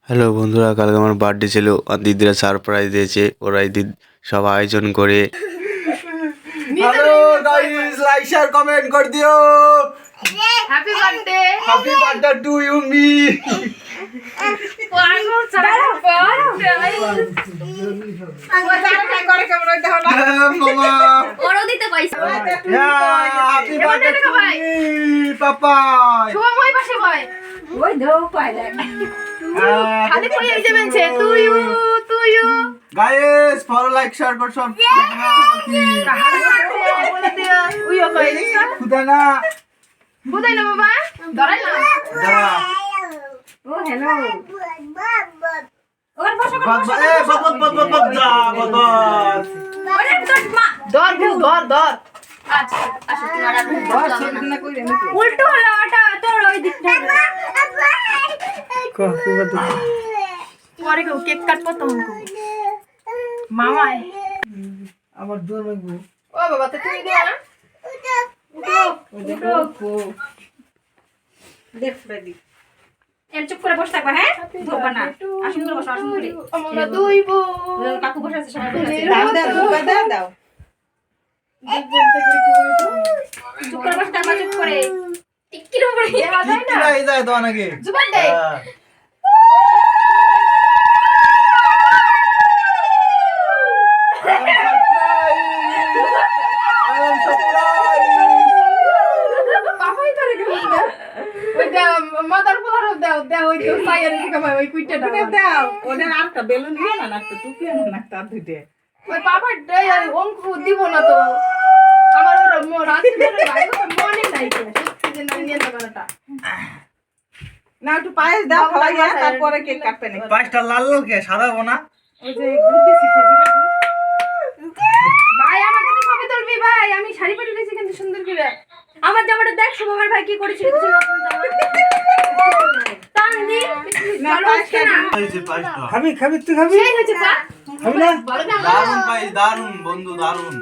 Hello বন্ধুরা, কালকে আমার বার্থডে ছিল আর দিদিরা সারপ্রাইজ দিয়েছে। ওরা সব আয়োজন করে। Hello guys, like share comment कर दियो। हैप्पी बर्थडे टू यू मी। मामा ওরও দিতে পয়সা हैप्पी बर्थडे टू मी पापा। শুভ মই পাশে বয় ওই দাও পাইলে খালি কই এই যাবেন say to you guys follow like share कर सब। বলে দিও উইও কই দিছ खुदा ना বুঝাই না বাবা ধরাই না जरा ও হ্যালো ওর বসো बस ए बस जा बस। ওরে তোর মা ধর আচ্ছা আচ্ছা তোমার উল্টো হলো ওটা তোর ওই দিকটা পরে কেক কাটবো তখন মামাই আবার দূর লাগবো। ও বাবা তো তুমি দিও না উঠো দেখ রেডি এর চুপ করে বসে থাকবা, হ্যাঁ ধোবা না। আসুন করে বসো, আসুন করে আমরা দুইবো কাকু বসে আছে, সবাই বসে আছে। দাও চুপ করে বসে থাকবা, চুপ করে টিকির উপরে দেওয়া যায় না, কিরা এই যায় তো নাকি জুবান দে পাপাই ধরে গেল ওই মাদার পোলার দাও ওই তো সাইয়ার দিকে ভাই ওই কুইটা দাও ওদের আরেকটা বেলুন নিয়ে না একটা টুপি আনো না তার দুইটা ওই পাপার অঙ্ক দিব না তো আমার ওর রাতে মনে নাই তো সত্যি যে না নিয়ে যাবে না। না একটু পায়েস দাও খাওয়াইয়া তারপরে কেক কাটবে না। পাঁচটা লাল লাল কে সাদা না। ওই যে গুড় শিখেছে ভাই আমাকে তো ছবি তুলবি ভাই, আমি শাড়ি পরে দিয়েছি কিন্তু সুন্দর করে। আমার জামাটা দেখ শুভমের ভাই কি করেছিল, কিছু নতুন জামা তানি ভালো আছে না হয়েছে পাঁচটা। খাবি তুই খাবি সেই হয়েছে পা খাবি না ভালো না দারুন পায়েস, দারুন বন্ধু, দারুন।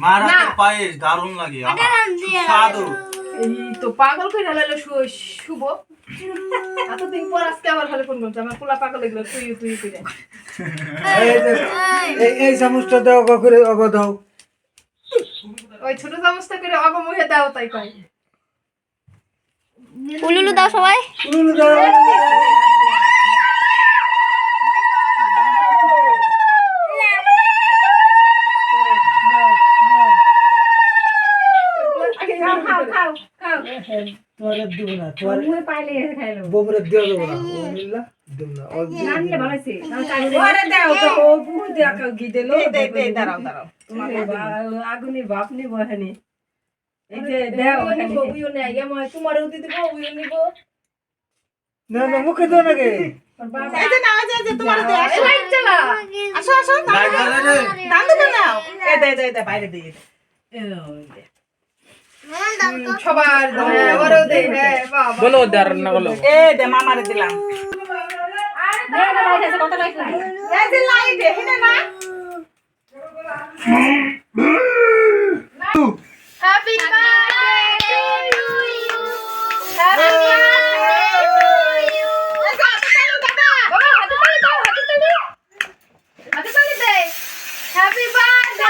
মার হাতের পায়েস দারুন লাগে। সাদু এই তো পাগল কই হলো শুভ এতদিন পর আজকে আবার খালি ফোন করছে আমার পোলা পাগল এগুলো তুই কইরে এই চামচটা দাও করে অগ দাও ওই ছোট চামচটা করে অগমুখে দাও তাই কয় উলুলু দাও সবাই উলুলু দাও খাও তোমারে দিব না তোমার মুই পাইলে খাইলো বমরে দিও দেব না ও নিলা দেব না ও নানি ভালো আছে ওরে দাও তো ও বুঝ দেয়া কাউ গি দিলো দে দাঁড়াও তোমার আগুনি বাপ নি বহানি এই যে দাও উইও নে আইয়া মই তোমারও দিতে দিব উইও নিব না মুখে দাও নাকি এই যে না যে তোমার দে আসো লাইট জ্বালা আসো লাইট জ্বালা রে। দাম দেবে নাও এই দে বাইরে দিয়ে সবার ওরও দে হ্যাঁ বাবা বলো দার না বলো এই দে মামারে দিলাম আরে লাইট আছে কত লাইট লাগে এই যে লাইট হেনে না happy birthday to you happy birthday to you বাবা হাতে তালি দে হ্যাপি বার্থডে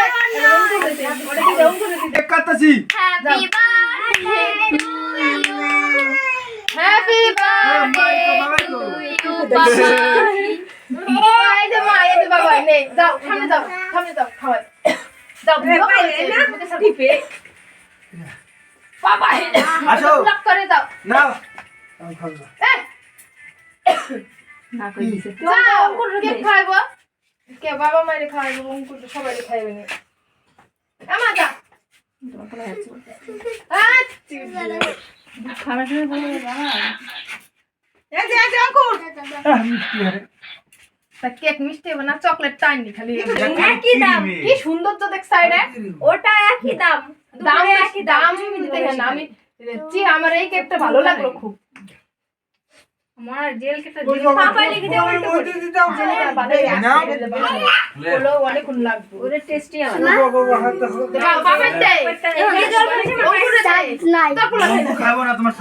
ওটা কি দাও করে দিতে এক কাটাছি। Happy birthday to you happy birthday to you বাবা এই যে মা এই যে বাবা নে যাও সামনে যাও খাওয়াই দাও পাইলে না টিপে বাবা আসো। লক করে দাও নাও আমি খাবো না না কই দিছে যাও কে খাইবো কে বাবা মাইরে খাইবো অঙ্কুর সবাই খাইবে না আমা যা খানা শুনে বলে বাবা এই যে অঙ্কুর মিষ্টি আরে তা কেক মিষ্টি হবে না চকলেট টাইনি খালি একই দাম কি সুন্দর তো দেখ সাইডে ওটা একই দাম দাম একই দাম দেখেন আমি আমার এই কেকটা ভালো লাগলো খুব আমার জেল কেকটা পাপা লিখে দাও ওইটা দিতাম জেলটা ভালো হলো অনেক খুন লাগবে ওরে টেস্টি হবে না বাবা হাত দাও বাবা দে এই জল করে অঙ্কুরে দে খাবো না তোমার।